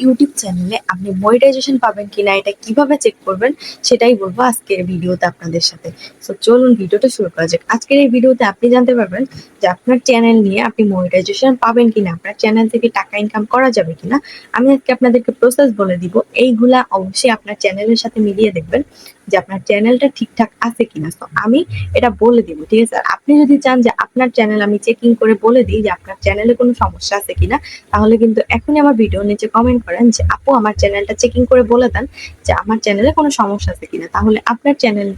YouTube চ্যানেলে আপনি monetization পাবেন কিনা এটা কিভাবে চেক করবেন সেটাই বলবো আজকের ভিডিওতে আপনাদের সাথে। সো চলুন ভিডিওটা শুরু করা যাক। আজকের এই ভিডিওতে আপনি জানতে পারবেন যে আপনার চ্যানেল নিয়ে আপনি মনিটাইজেশন পাবেন কিনা, আপনার চ্যানেল থেকে টাকা ইনকাম করা যাবে কিনা। আমি আজকে আপনাদেরকে প্রসেস বলে দিব, এইগুলা অবশ্যই আপনার চ্যানেলের সাথে মিলিয়ে দেখবেন যে আপনার চ্যানেলটা ঠিকঠাক আছে কিনা। তো আমি এটা বলে দিব, ঠিক আছে। আর আপনি যদি চান যে আপনার চ্যানেল আমি চেকিং করে বলে দিই যে আপনার চ্যানেলে কোনো সমস্যা আছে কিনা, তাহলে কিন্তু এখনই আমার ভিডিও নিচে কমেন্ট করেন যে আপু আমার চ্যানেলটা চেকিং করে বলে দেন যে আমার চ্যানেলে কোনো সমস্যা আছে কিনা। তাহলে আপনার চ্যানেল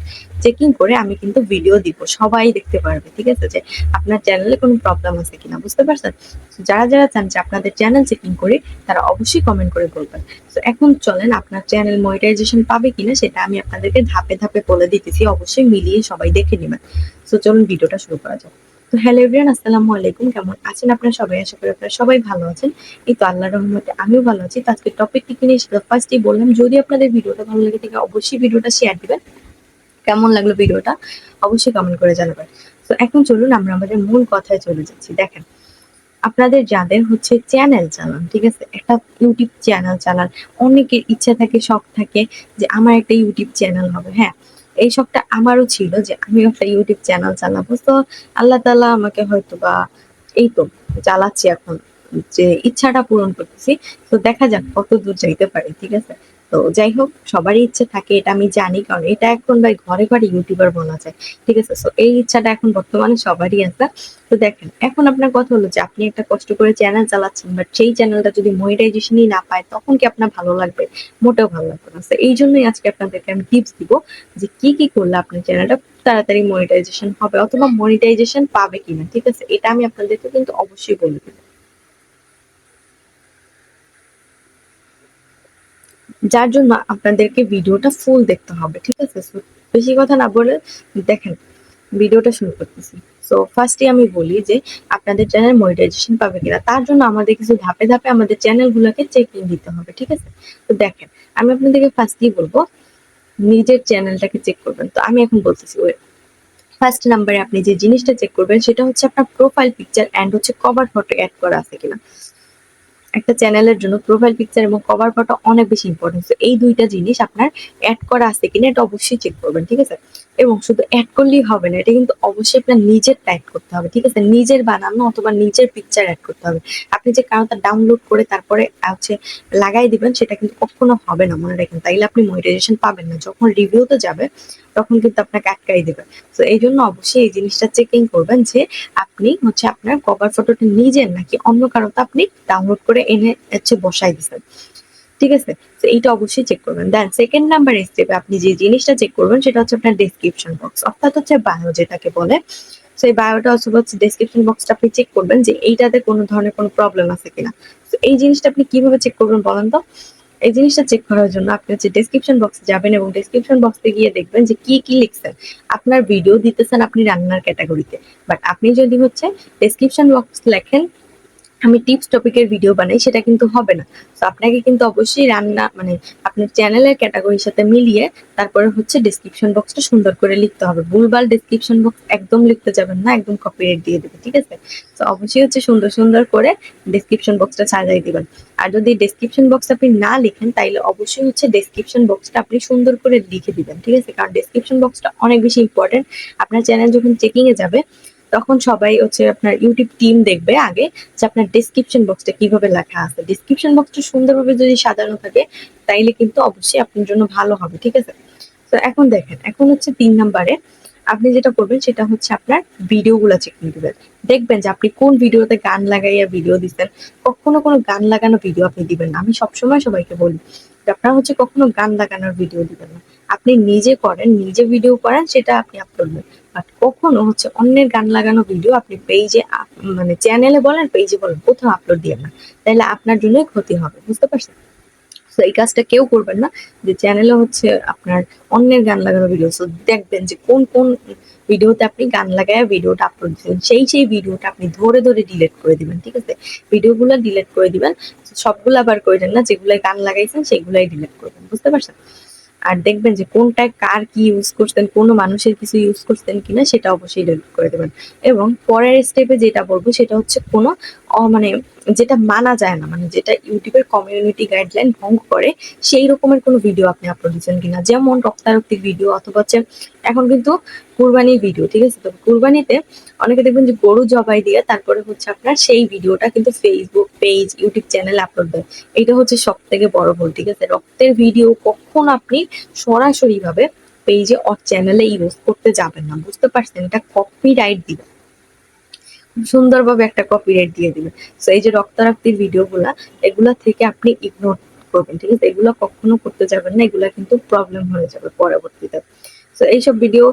চেকিং করে আমি কিন্তু ভিডিও দিব, সবাই দেখতে পারবে, ঠিক আছে, যে আপনার চ্যানেলে কোনো প্রবলেম আছে কিনা। বুঝতে পারছেন? যারা যারা চান যে আপনাদের চ্যানেল চেকিং করে তারা অবশ্যই কমেন্ট করে বলবেন। তো এখন চলেন আপনার চ্যানেল মনিটাইজেশন পাবে কিনা সেটা আমি আপনাদেরকে ধাপে ধাপে বলে দিতেছি, অবশ্যই মিলিয়ে সবাই দেখে নেবেন। তো চলুন ভিডিওটা শুরু করা যাক। তো হ্যালো এভরিওয়ান, আসসালামু আলাইকুম। কেমন আছেন আপনারা সবাই? আশা করি আপনারা সবাই ভালো আছেন। এই তো আল্লাহর রহমতে আমিও ভালো আছি। তো আজকে টপিকটি কি নিয়ে সেটা ফার্স্টেই বললাম, যদি আপনাদের ভিডিওটা ভালো লেগে থাকে অবশ্যই ভিডিওটা শেয়ার দিবেন। কেমন লাগলো ভিডিওটা অবশ্যই কমেন্ট করে জানাবেন। তো এখন চলুন আমরা আমাদের মূল কথায় চলে যাচ্ছি। দেখেন, আপনাদের যাদের হচ্ছে চ্যানেল চালান, ঠিক আছে, একটা ইউটিউব চ্যানেল চালান, অনেকের ইচ্ছা থাকে, শখ থাকে যে আমার একটা ইউটিউব চ্যানেল হবে। হ্যাঁ, এই শখটা আমারও ছিল যে আমি একটা ইউটিউব চ্যানেল চালাবো। তো আল্লাহ তাআলা আমাকে হয়তো বা এই তো চালাচ্ছি এখন, যে ইচ্ছাটা পূরণ করতেছি। তো দেখা যাক কত দূর যাইতে পারি, ঠিক আছে। তো যাই হোক, সবারই ইচ্ছে থাকে, এটা আমি জানি, কারণ এটা এখন ভাই ঘরে ঘরে ইউটিউবার বলা যায়, ঠিক আছে। তো এই ইচ্ছাটা এখন বর্তমানে সবারই আছে। তো দেখেন, এখন আপনার কথা হলো যে আপনি একটা কষ্ট করে চ্যানেল চালাচ্ছেন, বাট সেই চ্যানেলটা যদি মনিটাইজেশনই না পায় তখন কি আপনার ভালো লাগবে? মোটেও ভালো লাগবে না। তো এই জন্যই আজকে আপনাদেরকে আমি টিপস দিব যে কি কি করলে আপনার চ্যানেলটা তাড়াতাড়ি মনিটাইজেশন হবে অথবা মনিটাইজেশন পাবে কিনা, ঠিক আছে। এটা আমি আপনাদেরকে কিন্তু অবশ্যই বলে দেবো, যার জন্য আপনাদেরকে ভিডিওটা ফুল দেখতে হবে, ঠিক আছে। So, বেশি কথা না বলে দেখেন, ভিডিওটা শুরু করতেছি। সো ফার্স্টে আমি বলি যে আপনাদের চ্যানেল মনিটাইজেশন পাবে কিনা, তার জন্য আমাদের কিছু ধাপে ধাপে আমাদের চ্যানেলগুলোকে চেকিং দিতে হবে, ঠিক আছে। তো দেখেন, আমি আপনাদেরকে ফার্স্টেই বলবো নিজের চ্যানেলটাকে চেক করবেন। তো আমি এখন বলতেছি, ফার্স্ট নাম্বারে আপনি যে জিনিসটা চেক করবেন সেটা হচ্ছে আপনার প্রোফাইল পিকচার এন্ড হচ্ছে কভার ফটো অ্যাড করা আছে কিনা। একটা চ্যানেলের জন্য প্রোফাইল পিকচার এবং কভার ফটো অনেক বেশি ইম্পর্টেন্ট। তো এই দুইটা জিনিস আপনার অ্যাড করা আছে কিনা এটা অবশ্যই চেক করবেন, ঠিক আছে। এবং শুধু অ্যাড করলেই হবে না, এটা কিন্তু অবশ্যই আপনার নিজের টাইপ করতে হবে, ঠিক আছে। নিজের বানানো অথবা নিজের পিকচার অ্যাড করতে হবে। আপনি যে কারোটা ডাউনলোড করে তারপরে হচ্ছে লাগাই দিবেন সেটা কিন্তু কখনো হবে না, মনে রাখেন। তাইলে আপনি মনিটাইজেশন পাবেন না, যখন রিভিউতে যাবে তখন কিন্তু আপনাকে আটকাই দেবে। তো এই জন্য অবশ্যই এই জিনিসটা চেকিং করবেন যে আপনি হচ্ছে আপনার কভার ফটোটা নিজের নাকি অন্য কারোটা আপনি ডাউনলোড করে এনে হচ্ছে বসাই দিচ্ছেন, ঠিক আছে। তো এইটা অবশ্যই চেক করবেন। দেন সেকেন্ড নাম্বার স্টেপে আপনি যে জিনিসটা চেক করবেন সেটা হচ্ছে আপনার ডেসক্রিপশন বক্স, অর্থাৎ হচ্ছে বায়ো যেটাকে বলে। তো এই বায়োটা হচ্ছে ডেসক্রিপশন বক্সটা আপনি চেক করবেন যে এইটাতে কোনো ধরনের কোনো প্রবলেম আছে কিনা। তো এই জিনিসটা আপনি কিভাবে চেক করবেন বলেন তো? এই জিনিসটা চেক করার জন্য আপনি হচ্ছে ডেসক্রিপশন বক্সে যাবেন এবং ডেসক্রিপশন বক্সে গিয়ে দেখবেন যে কি কি লিখছেন। আপনার ভিডিও দিতেছেন আপনি রান্নার ক্যাটাগরিতে, বাট আপনি যদি হচ্ছে ডেসক্রিপশন বক্স লেখেন আমি টিপস টপিকের ভিডিও বানাই, সেটা কিন্তু হবে না। তো আপনাকে কিন্তু অবশ্যই রান্না মানে আপনার চ্যানেলের ক্যাটাগরির সাথে মিলিয়ে তারপরে হচ্ছে ডেসক্রিপশন বক্সটা সুন্দর করে লিখতে হবে। ভুলভাল ডেসক্রিপশন বক্স একদম লিখতে যাবেন না, একদম কপিরাইট দিয়ে দেবে, ঠিক আছে। তো অবশ্যই হচ্ছে সুন্দর সুন্দর করে ডেসক্রিপশন বক্সটা সাজাই দিবেন। আর যদি ডেসক্রিপশন বক্স আপনি না লিখেন তাইলে অবশ্যই হচ্ছে ডেসক্রিপশন বক্সটা আপনি সুন্দর করে লিখে দিবেন, ঠিক আছে। কারণ ডেসক্রিপশন বক্সটা অনেক বেশি ইম্পর্টেন্ট। আপনার চ্যানেল যখন চেকিং এ যাবে তখন সবাই হচ্ছে আপনার ইউটিউব টিম দেখবে আগে যে আপনার ডেসক্রিপশন বক্সটা কিভাবে লেখা আছে। ডেসক্রিপশন বক্সটা সুন্দরভাবে যদি সাজানো থাকে তাইলে কিন্তু অবশ্যই আপনার জন্য ভালো হবে, ঠিক আছে। তো এখন দেখেন, এখন হচ্ছে ৩ নাম্বারে আপনি যেটা করবেন সেটা হচ্ছে আপনার ভিডিওগুলো চেকিং দিবেন। দেখবেন যে আপনি কোন ভিডিওতে গান লাগাইয়া ভিডিও দিচ্ছেন। কখনো কোনো গান লাগানো ভিডিও আপনি দিবেন না। আমি সবসময় সবাইকে বলি যে আপনারা হচ্ছে কখনো গান লাগানোর ভিডিও দিবেন না। আপনি নিজে করেন, নিজে ভিডিও করেন, সেটা আপনি আপলোড দেন। বাট কখনো হচ্ছে অন্যের গান লাগানো ভিডিও আপনি পেজে মানে চ্যানেলে বলেন পেজে বলেন কোথাও আপলোড দিবেন না। তাইলে আপনার জন্যই ক্ষতি হবে, বুঝতে পারছেন? তো এই কাজটা কেউ করবেন না যে চ্যানেলে হচ্ছে আপনার অন্যের গান লাগানো ভিডিও। সো দেখবেন যে কোন কোন ভিডিওতে আপনি গান লাগায় ভিডিওটা আপলোড দিচ্ছেন, সেই ভিডিওটা আপনি ধরে ধরে ডিলিট করে দিবেন, ঠিক আছে। ভিডিওগুলো ডিলিট করে দিবেন, সবগুলো আবার করেন না, যেগুলো গান লাগাইছেন সেগুলাই ডিলিট করবেন, বুঝতে পারছেন। আর দেখবেন যে কোনটায় কার কি ইউজ করছেন, কোনো মানুষের কিছু ইউজ করছেন কিনা সেটা অবশ্যই ডিলিট করে দেবেন। এবং পরের স্টেপে যেটা বলবো সেটা হচ্ছে কোনো মানে যেটা মানা যায় না, মানে যেটা ইউটিউবের কমিউনিটি গাইডলাইন ভঙ্গ করে সেই রকমের কোনো ভিডিও আপনি আপলোড দিচ্ছেন কিনা, যেমন রক্তারক্তির ভিডিও অথবা হচ্ছে এখন কিন্তু কুরবানির ভিডিও, ঠিক আছে? তো কুরবানিতে অনেকে দেখবেন যে গরু জবাই দিয়ে তারপরে হচ্ছে আপনার সেই ভিডিওটা কিন্তু ফেসবুক পেজ ইউটিউব চ্যানেলে আপলোড দেয়। এটা হচ্ছে সব থেকে বড় ভুল, ঠিক আছে? রক্তের ভিডিও কখন আপনি সরাসরি ভাবে পেজে অর চ্যানেলে ইউজ করতে যাবেন না, বুঝতে পারছেন? এটা কপিরাইট দিবে, সুন্দরভাবে একটা কপিরাইট দিয়ে দিবে। সো এই যে রক্তারক্তির ভিডিওগুলা, এগুলা থেকে আপনি ইগনোর করবেন, ঠিক আছে? এগুলো কখনো করতে যাবেন না, এগুলা কিন্তু প্রবলেম হয়ে যাবে পরবর্তীতে। তো এইসব ভিডিও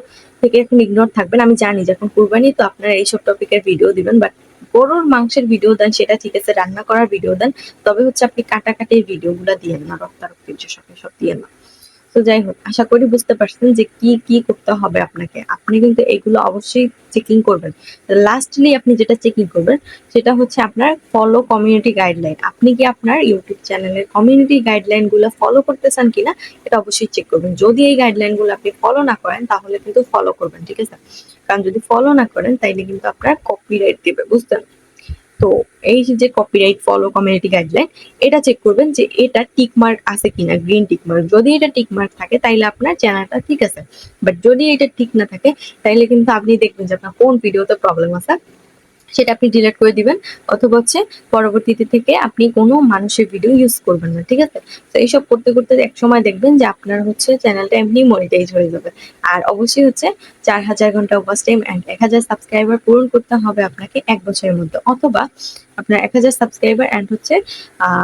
থেকে এখন ইগনোর থাকবেন। আমি জানি যে এখন কুরবানি, তো আপনারা এইসব টপিকের ভিডিও দিবেন, বাট গরুর মাংসের ভিডিও দেন সেটা ঠিক আছে, রান্না করার ভিডিও দেন, তবে হচ্ছে আপনি কাটাকাটির ভিডিওগুলা দিয়েন না, রক্তারক্তির যেসব এসব দিয়েন না। তো যাই হোক, আশা করি বুঝতে পারছেন যে কি কি করতে হবে আপনাকে। আপনি কিন্তু এগুলো অবশ্যই চেকিং করবেন। লাস্টলি আপনি যেটা চেকিং করবেন সেটা হচ্ছে আপনার ফলো কমিউনিটি গাইডলাইন। আপনি কি আপনার ইউটিউব চ্যানেলের কমিউনিটি গাইডলাইন গুলো ফলো করতেছেন কিনা এটা অবশ্যই চেক করবেন। যদি এই গাইডলাইন গুলো আপনি ফলো না করেন তাহলে কিন্তু ফলো করবেন, ঠিক আছে? কারণ যদি ফলো না করেন তাইলে কিন্তু আপনার কপিরাইট দিবে, বুঝছেন? তো এই যে কপিরাইট ফলো কমিউনিটি গাইডলাইন, এটা চেক করবেন যে এটা টিক মার্ক আছে কিনা, গ্রিন টিক মার্ক। যদি এটা টিক মার্ক থাকে তাইলে আপনার চ্যানেলটা ঠিক আছে, বাট যদি এটা ঠিক না থাকে তাইলে কিন্তু আপনি দেখবেন যে আপনার কোন ভিডিওতে প্রবলেম আছে, সেটা আপনি ডিলিট করে দিবেন, অথবা হচ্ছে পরবর্তীতে থেকে আপনি কোনো মানুষের ভিডিও ইউজ করবেন না, ঠিক আছে? তো এইসব করতে করতে এক সময় দেখবেন যে আপনার হচ্ছে চ্যানেলটা এমনি মনিটাইজ হয়ে যাবে। আর অবশ্যই হচ্ছে 4000 ঘন্টা ওয়াচ টাইম অ্যান্ড 1000 সাবস্ক্রাইবার পূরণ করতে হবে আপনাকে 1 বছরের মধ্যে, অথবা আপনার 1000 সাবস্ক্রাইবার অ্যান্ড হচ্ছে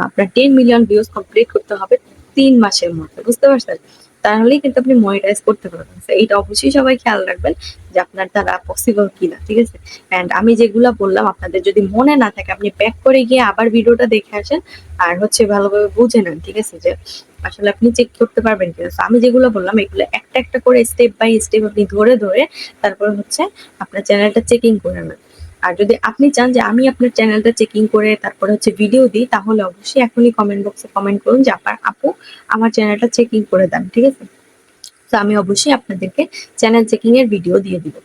আপনার 10 মিলিয়ন ভিউজ কমপ্লিট করতে হবে 3 মাসের মধ্যে, বুঝতে পারছেন? তাহলেই কিন্তু আপনি মনিটাইজ করতে পারবেন। তো এইটা অবশ্যই সবাই খেয়াল রাখবেন যে আপনার দ্বারা পসিবল কিনা, ঠিক আছে? অ্যান্ড আমি যেগুলা বললাম আপনাদের যদি মনে না থাকে আপনি ব্যাক করে গিয়ে আবার ভিডিওটা দেখে আসেন, আর হচ্ছে ভালোভাবে বুঝে নেন, ঠিক আছে? যে আসলে আপনি চেক করতে পারবেন কিনা। So আমি যেগুলো বললাম এগুলো একটা একটা করে স্টেপ বাই স্টেপ আপনি ধরে ধরে তারপর হচ্ছে আপনার চ্যানেলটা চেকিং করে নেন। আর যদি আপনি চান যে আমি আপনার চ্যানেলটা চেকিং করে তারপরে হচ্ছে ভিডিও দিই, তাহলে অবশ্যই এখনই কমেন্ট বক্সে কমেন্ট করুন যে আপু আমার চ্যানেলটা চেকিং করে দেন, ঠিক আছে? তো আমি অবশ্যই আপনাদেরকে চ্যানেল চেকিং এর ভিডিও দিয়ে দিব।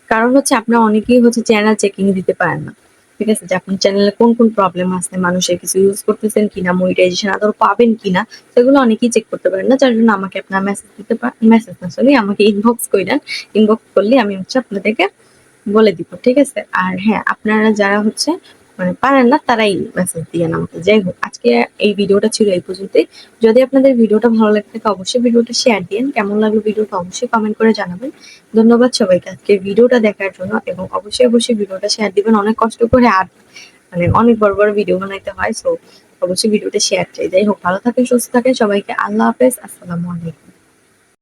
কারণ হচ্ছে আপনারা অনেকেই হচ্ছে চ্যানেল চেকিং দিতে পারেন না, ঠিক আছে? যে আপনার চ্যানেলে কোন কোন প্রবলেম আছে, মানুষের কিছু ইউজ করতেছেন কিনা, মনিটাইজেশন আদৌ পাবেন কিনা, সেগুলো অনেকেই চেক করতে পারেন না। যার জন্য আমাকে আপনার মেসেজ দিতে পারেন, মেসেজ না সরি, আমাকে ইনবক্স করেন। ইনবক্স করলে আমি হচ্ছে আপনাদেরকে বলে দিব, ঠিক আছে? আর হ্যাঁ, আপনারা যারা হচ্ছে মানে পারেন না তারাই মেসেজ দিয়েন আমাকে। যাই হোক, আজকে এই ভিডিওটা ছিল এই পর্যন্তই। যদি আপনাদের ভিডিওটা ভালো লাগে থাকে অবশ্যই ভিডিওটা শেয়ার দিন। কেমন লাগলো ভিডিওটা অবশ্যই কমেন্ট করে জানাবেন। ধন্যবাদ সবাইকে আজকে ভিডিওটা দেখার জন্য, এবং অবশ্যই অবশ্যই ভিডিওটা শেয়ার দিবেন। অনেক কষ্ট করে আর মানে অনেক বড় বড় ভিডিও বানাইতে হয়, সো অবশ্যই ভিডিওটা শেয়ার চাই। যাই হোক, ভালো থাকেন, সুস্থ থাকেন, সবাইকে আল্লাহ হাফেজ, আসসালামু আলাইকুম।